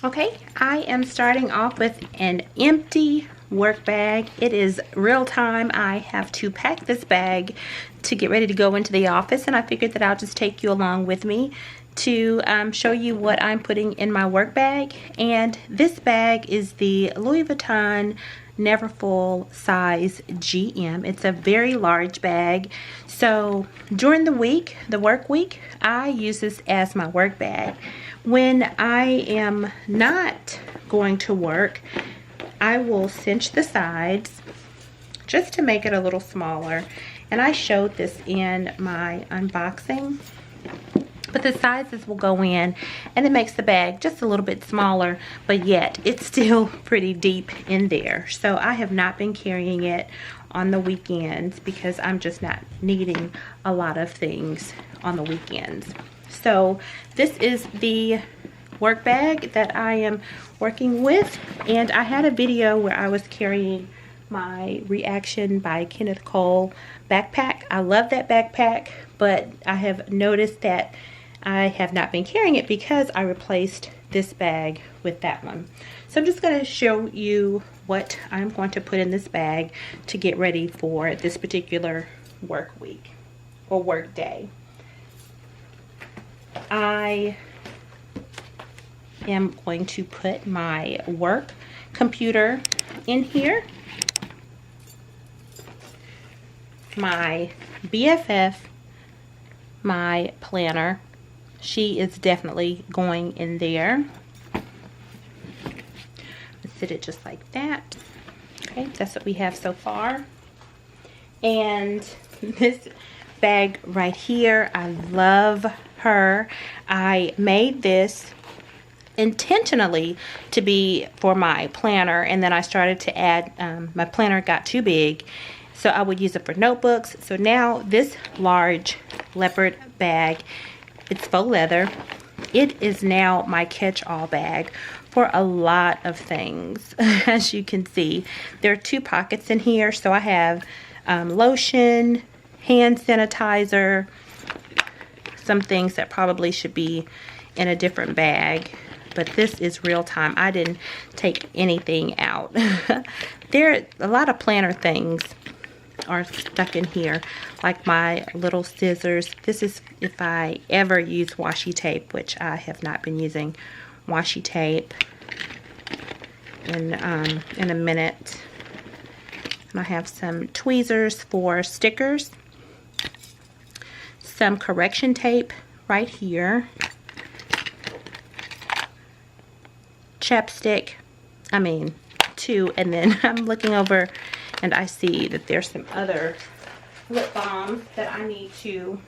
Okay, I am starting off with an empty work bag. It is real time. I have to pack this bag to get ready to go into the office, and I figured that I'll just take you along with me to show you what I'm putting in my work bag. And this bag is the Louis Vuitton Neverfull size GM. It's a very large bag. So during the week, the work week, I use this as my work bag. When I am not going to work, I will cinch the sides just to make it a little smaller. And I showed this in my unboxing. But the sizes will go in and it makes the bag just a little bit smaller, but yet it's still pretty deep in there. So I have not been carrying it on the weekends because I'm just not needing a lot of things on the weekends. So this is the work bag that I am working with, and I had a video where I was carrying my Reaction by Kenneth Cole backpack. I love that backpack, but I have noticed that I have not been carrying it because I replaced this bag with that one. So I'm just going to show you what I'm going to put in this bag to get ready for this particular work week or work day. I am going to put my work computer in here, my BFF, my planner. She is definitely going in there. Let's sit it just like that. Okay, that's what we have so far. And this bag right here, I love her. I made this intentionally to be for my planner, and then I started to add, my planner got too big, so I would use it for notebooks. So now this large leopard bag, it's faux leather. It is now my catch-all bag for a lot of things. As you can see, there are 2 pockets in here. So I have lotion, hand sanitizer, some things that probably should be in a different bag. But this is real time. I didn't take anything out. There are a lot of planner things are stuck in here, like my little scissors. This is if I ever use washi tape, which I have not been using washi tape in a minute. And I have some tweezers for stickers, some correction tape right here, chapstick, 2, and then I'm looking over and I see that there's some other lip balms that I need to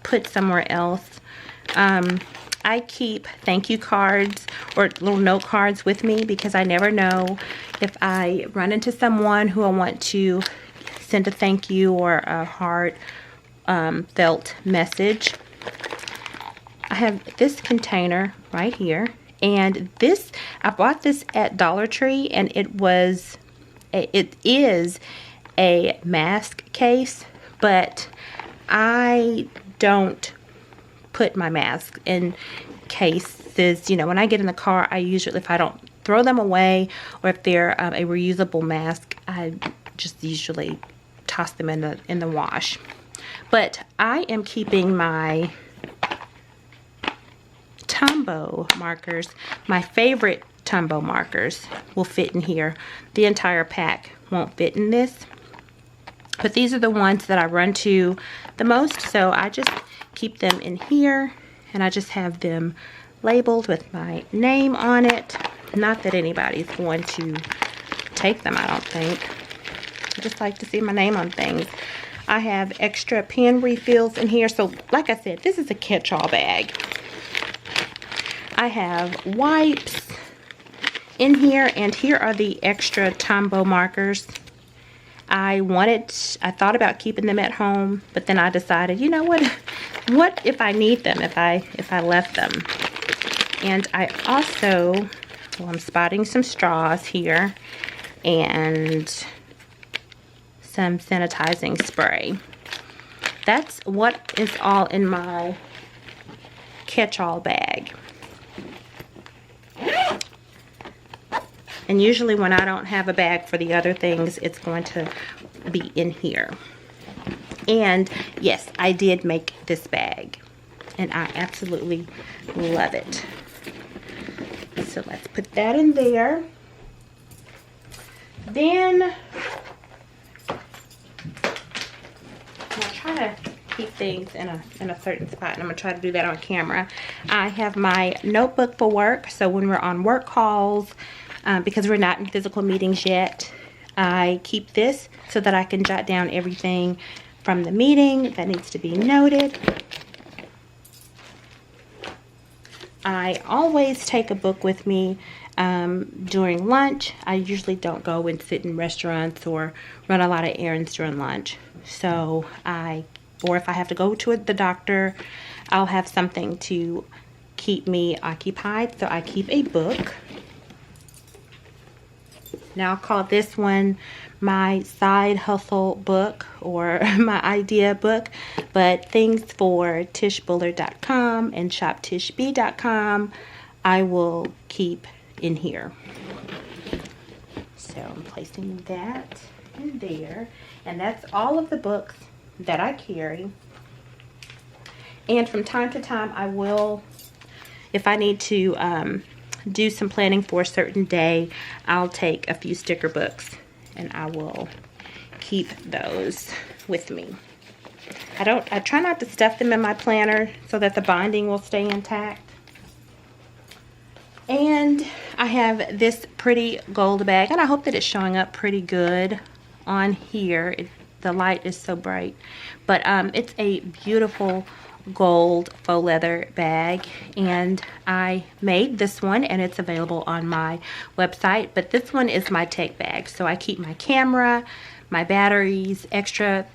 put somewhere else. I keep thank you cards or little note cards with me because I never know if I run into someone who I want to send a thank you or a heart felt message. I have this container right here, and this, I bought this at Dollar Tree, and it is a mask case, but I don't put my mask in cases. You know, when I get in the car, I usually, if I don't throw them away or if they're a reusable mask, I just usually toss them in the wash. But I am keeping my Tombow markers. My favorite Tombow markers will fit in here. The entire pack won't fit in this, but these are the ones that I run to the most, so I just keep them in here, and I just have them labeled with my name on it. Not that anybody's going to take them, I don't think. I just like to see my name on things. I have extra pen refills in here, so like I said, this is a catch-all bag. I have wipes in here, and here are the extra Tombow markers. I thought about keeping them at home, but then I decided, you know what if I need them, if I left them. And I also, well, I'm spotting some straws here and some sanitizing spray. That's what is all in my catch-all bag. And usually when I don't have a bag for the other things, it's going to be in here. And yes, I did make this bag, and I absolutely love it. So let's put that in there. Then I'm trying to keep things in a certain spot, and I'm gonna try to do that on camera. I have my notebook for work, so when we're on work calls, because we're not in physical meetings yet, I keep this so that I can jot down everything from the meeting that needs to be noted. I always take a book with me during lunch. I usually don't go and sit in restaurants or run a lot of errands during lunch. So or if I have to go to the doctor, I'll have something to keep me occupied. So I keep a book. Now I'll call this one my side hustle book or my idea book, but things for tishbullard.com and shoptishb.com I will keep in here. So I'm placing that in there, and that's all of the books that I carry. And from time to time I will, if I need to do some planning for a certain day, I'll take a few sticker books and I will keep those with me. I try not to stuff them in my planner so that the binding will stay intact. And I have this pretty gold bag, and I hope that it's showing up pretty good on here. The light is so bright, but it's a beautiful gold faux leather bag, and I made this one, and it's available on my website. But this one is my tech bag, so I keep my camera, my batteries, extra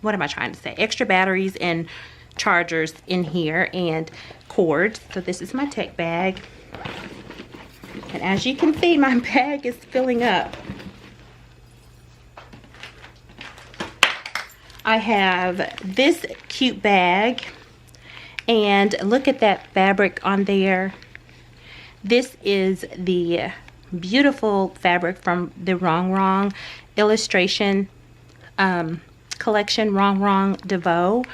batteries and chargers in here, and cords. So this is my tech bag, and as you can see, my bag is filling up. I have this cute bag, and look at that fabric on there. This is the beautiful fabric from the Wrong Wrong illustration collection, Wrong Wrong DeVoe.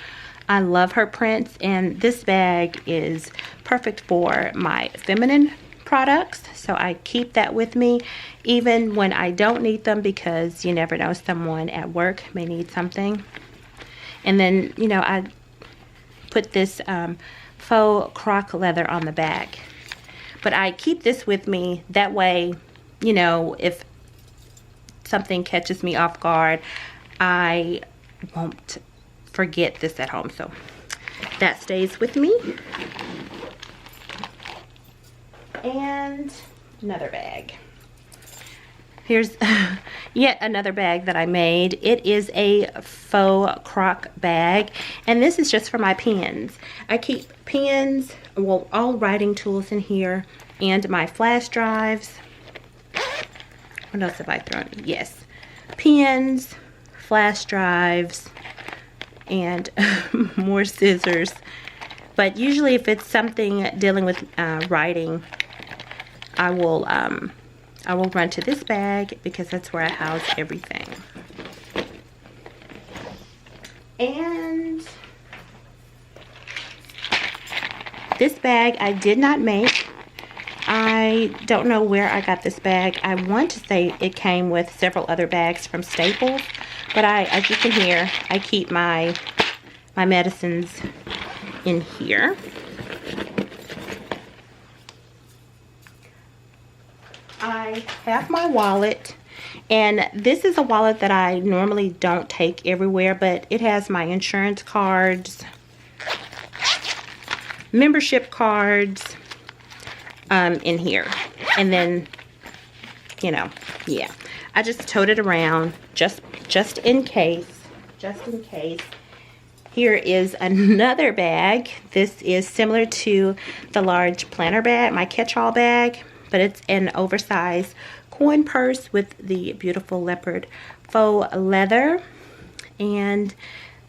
I love her prints, and this bag is perfect for my feminine products, so I keep that with me even when I don't need them, because you never know, someone at work may need something. And then, you know, I put this faux croc leather on the back, but I keep this with me that way, you know, if something catches me off guard, I won't forget this at home. So that stays with me. And another bag. Here's yet another bag that I made. It is a faux croc bag, and this is just for my pens. I keep pens, well, all writing tools in here, and my flash drives. What else have I thrown? Yes, pens, flash drives, and more scissors. But usually if it's something dealing with writing, I will run to this bag, because that's where I house everything. And this bag I did not make. I don't know where I got this bag. I want to say it came with several other bags from Staples, but as you can hear, I keep my medicines in here. I have my wallet, and this is a wallet that I normally don't take everywhere, but it has my insurance cards, membership cards in here. And then, you know, yeah, I just tote it around just in case. Here is another bag. This is similar to the large planner bag, my catch-all bag, but it's an oversized coin purse with the beautiful leopard faux leather and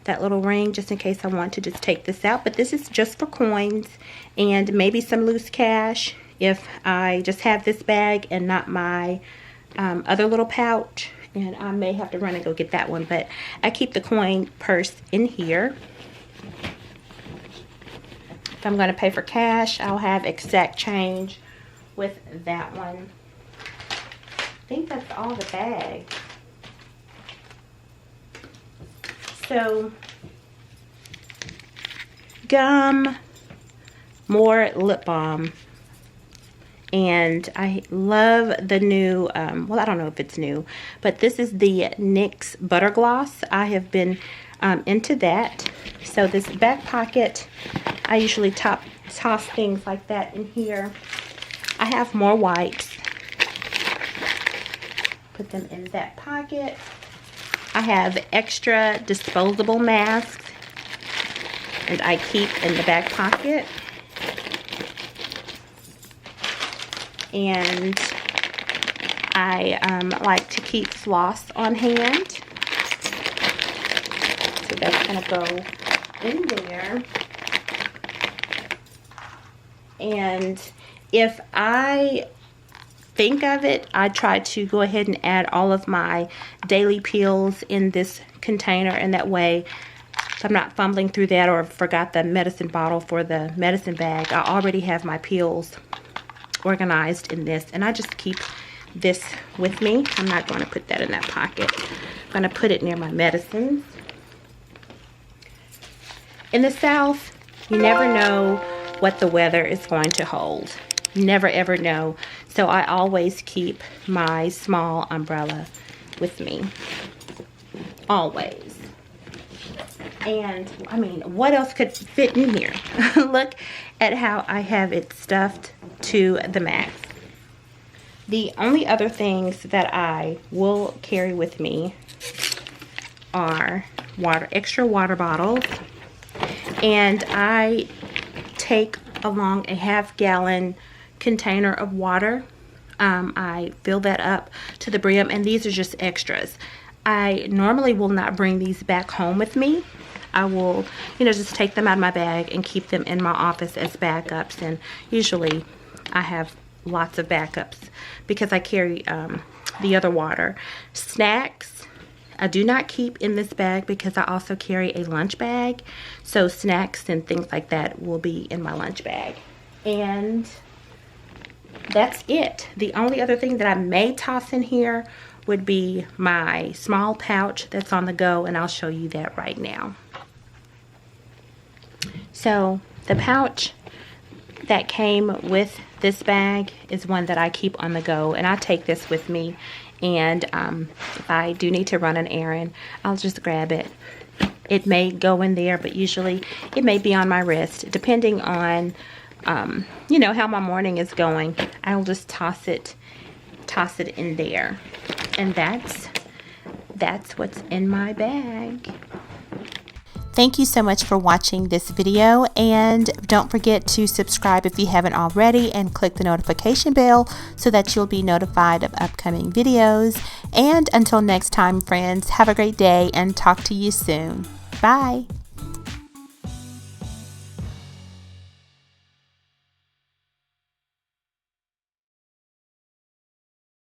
that little ring, just in case I want to just take this out. But this is just for coins and maybe some loose cash. if I just have this bag and not my other little pouch, and I may have to run and go get that one, but I keep the coin purse in here. If I'm going to pay for cash, I'll have exact change with that one. I think that's all the bag. So, gum, more lip balm. And I love the new, well, I don't know if it's new, but this is the NYX Butter Gloss. I have been into that. So this back pocket, I usually toss things like that in here. I have more wipes. Put them in that pocket. I have extra disposable masks, and I keep in the back pocket. And I like to keep floss on hand. So that's going to go in there. And if I think of it, I try to go ahead and add all of my daily pills in this container, and that way if I'm not fumbling through that or forgot the medicine bottle for the medicine bag, I already have my pills organized in this, and I just keep this with me. I'm not going to put that in that pocket. I'm going to put it near my medicines. In the South, you never know what the weather is going to hold. You never ever know. So I always keep my small umbrella with me. Always. And I mean, what else could fit in here? Look at how I have it stuffed to the max. The only other things that I will carry with me are extra water bottles, and I take along a half-gallon container of water. I fill that up to the brim, and these are just extras. I normally will not bring these back home with me. I will, just take them out of my bag and keep them in my office as backups. And usually I have lots of backups because I carry the other water. Snacks, I do not keep in this bag because I also carry a lunch bag. So snacks and things like that will be in my lunch bag. And that's it. The only other thing that I may toss in here would be my small pouch that's on the go, and I'll show you that right now. So the pouch that came with this bag is one that I keep on the go, and I take this with me, and if I do need to run an errand, I'll just grab it. It may go in there, but usually it may be on my wrist, depending on how my morning is going. I'll just toss it in there. And that's what's in my bag. Thank you so much for watching this video, and don't forget to subscribe if you haven't already, and click the notification bell so that you'll be notified of upcoming videos. And until next time, friends, have a great day and talk to you soon. Bye.